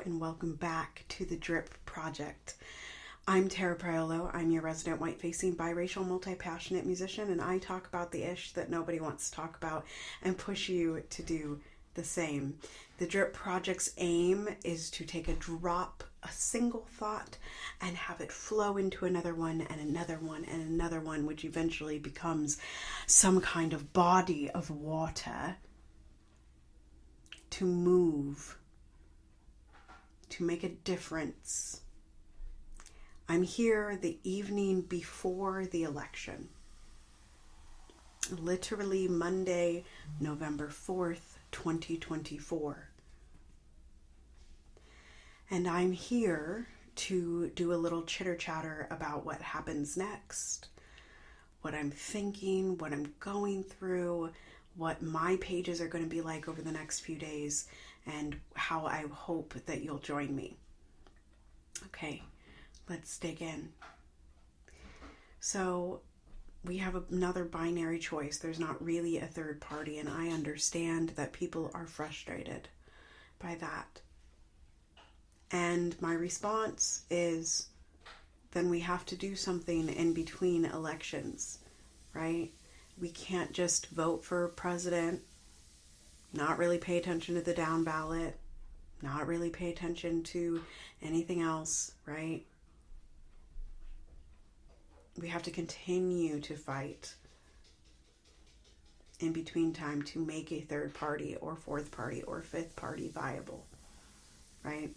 and welcome back to the Drip Project. I'm Tara Priolo. I'm your resident white-facing, biracial, multi-passionate musician, and I talk about the ish that nobody wants to talk about and push you to do the same. The Drip Project's aim is to take a drop, a single thought, and have it flow into another one and another one and another one, which eventually becomes some kind of body of water to move, to make a difference. I'm here the evening before the election, literally Monday, November 4th, 2024. And I'm here to do a little chitter chatter about what happens next, what I'm thinking, what I'm going through, what my pages are going to be like over the next few days, and how I hope that you'll join me. Okay, let's dig in. So we have another binary choice. There's not really a third party, and I understand that people are frustrated by that. And my response is, then we have to do something in between elections, right? We can't just vote for president, not really pay attention to the down ballot, not really pay attention to anything else, right? We have to continue to fight in between time to make a third party or fourth party or fifth party viable, right?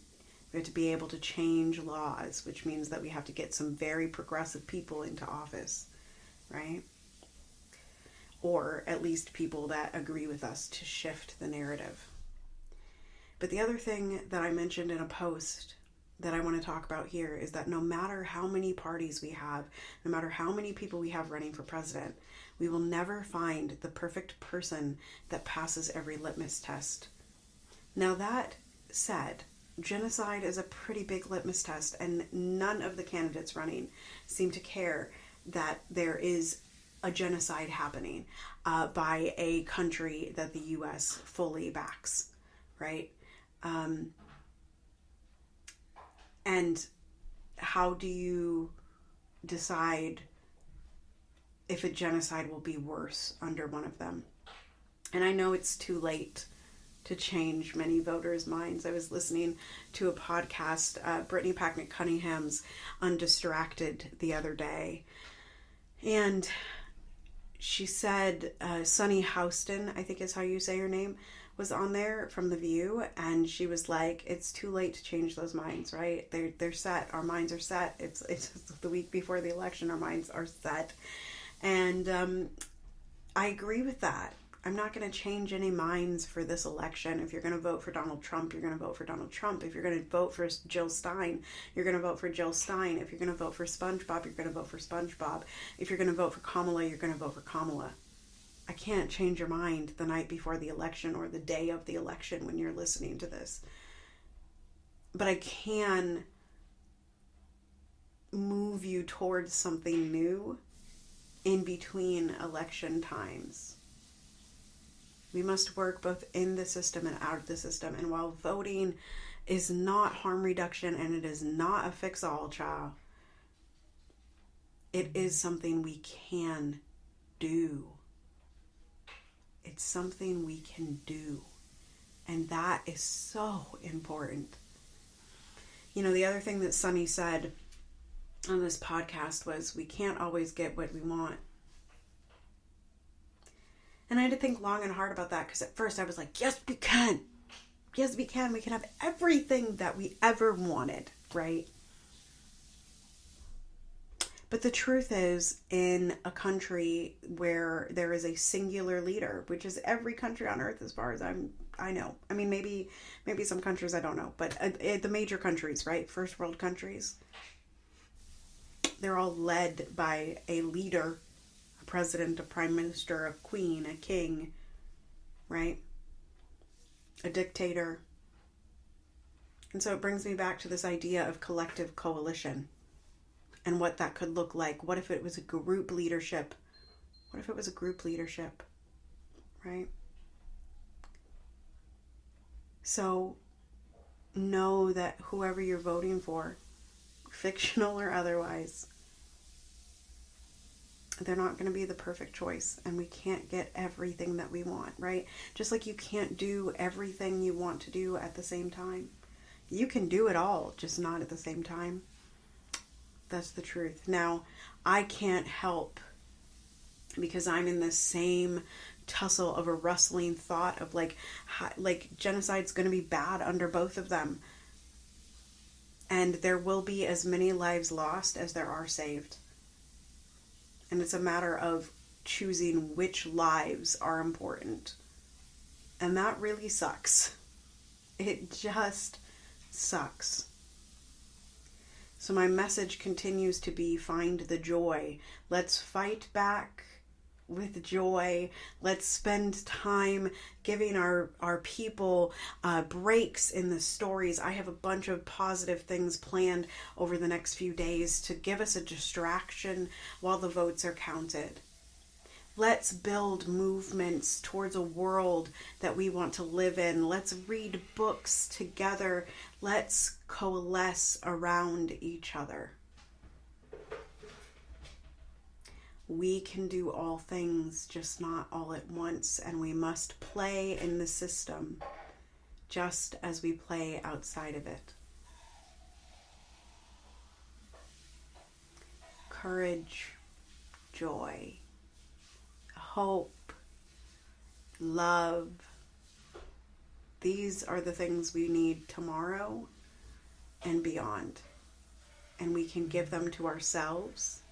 We have to be able to change laws, which means that we have to get some very progressive people into office, right? Or at least people that agree with us to shift the narrative. But the other thing that I mentioned in a post that I want to talk about here is that no matter how many parties we have, no matter how many people we have running for president, we will never find the perfect person that passes every litmus test. Now that said, genocide is a pretty big litmus test, and none of the candidates running seem to care that there is a genocide happening by a country that the U.S. fully backs, right? And how do you decide if a genocide will be worse under one of them? And I know it's too late to change many voters' minds. I was listening to a podcast, Brittany Packnett Cunningham's Undistracted, the other day, and she said Sunny Houston, I think is how you say her name, was on there from The View, and she was like, it's too late to change those minds, right? They're set. Our minds are set. It's the week before the election. Our minds are set. And I agree with that. I'm not going to change any minds for this election. If you're going to vote for Donald Trump, you're going to vote for Donald Trump. If you're going to vote for Jill Stein, you're going to vote for Jill Stein. If you're going to vote for SpongeBob, you're going to vote for SpongeBob. If you're going to vote for Kamala, you're going to vote for Kamala. I can't change your mind the night before the election or the day of the election when you're listening to this. But I can move you towards something new in between election times. We must work both in the system and out of the system. And while voting is not harm reduction and it is not a fix-all, child, it is something we can do. It's something we can do. And that is so important. You know, the other thing that Sunny said on this podcast was, we can't always get what we want. And I had to think long and hard about that, because at first I was like, yes, we can. Yes, we can. We can have everything that we ever wanted, right? But the truth is, in a country where there is a singular leader, which is every country on earth as far as I know. I mean, maybe some countries I don't know, but the major countries, right? First world countries, they're all led by a leader, a president, a prime minister, a queen, a king, right? A dictator. And so it brings me back to this idea of collective coalition and what that could look like. What if it was a group leadership? What if it was a group leadership, right? So know that whoever you're voting for, fictional or otherwise, they're not going to be the perfect choice, and we can't get everything that we want, right? Just like you can't do everything you want to do at the same time. You can do it all, just not at the same time. That's the truth. Now, I can't help, because I'm in the same tussle of a rustling thought of like genocide's going to be bad under both of them. And there will be as many lives lost as there are saved. And it's a matter of choosing which lives are important. And that really sucks. It just sucks. So my message continues to be, find the joy. Let's fight back with joy. Let's spend time giving our people breaks in the stories. I have a bunch of positive things planned over the next few days to give us a distraction while the votes are counted. Let's build movements towards a world that we want to live in. Let's read books together. Let's coalesce around each other. We can do all things, just not all at once, and we must play in the system just as we play outside of it. Courage, joy, hope, love. These are the things we need tomorrow and beyond. And we can give them to ourselves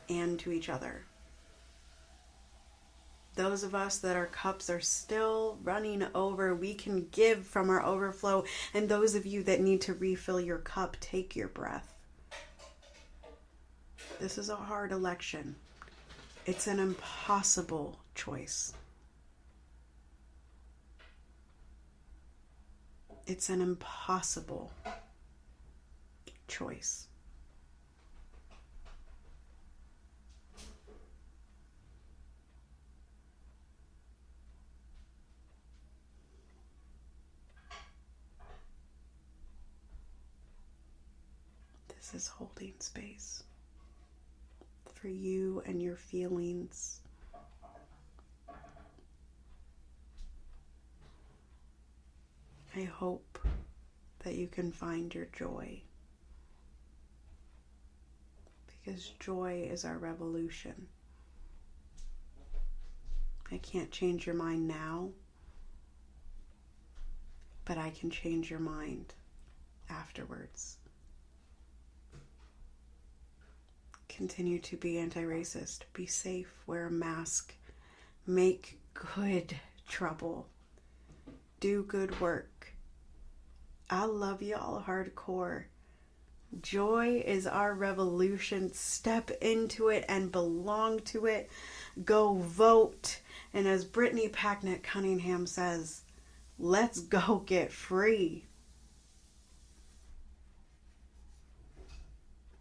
and to each other. Those of us that our cups are still running over, we can give from our overflow. And those of you that need to refill your cup, take your breath. This is a hard election. It's an impossible choice. It's an impossible choice. This is holding space for you and your feelings. I hope that you can find your joy, because joy is our revolution. I can't change your mind now, but I can change your mind afterwards. Continue to be anti-racist. Be safe. Wear a mask. Make good trouble. Do good work. I love y'all hardcore. Joy is our revolution. Step into it and belong to it. Go vote. And as Brittany Packnett Cunningham says, let's go get free.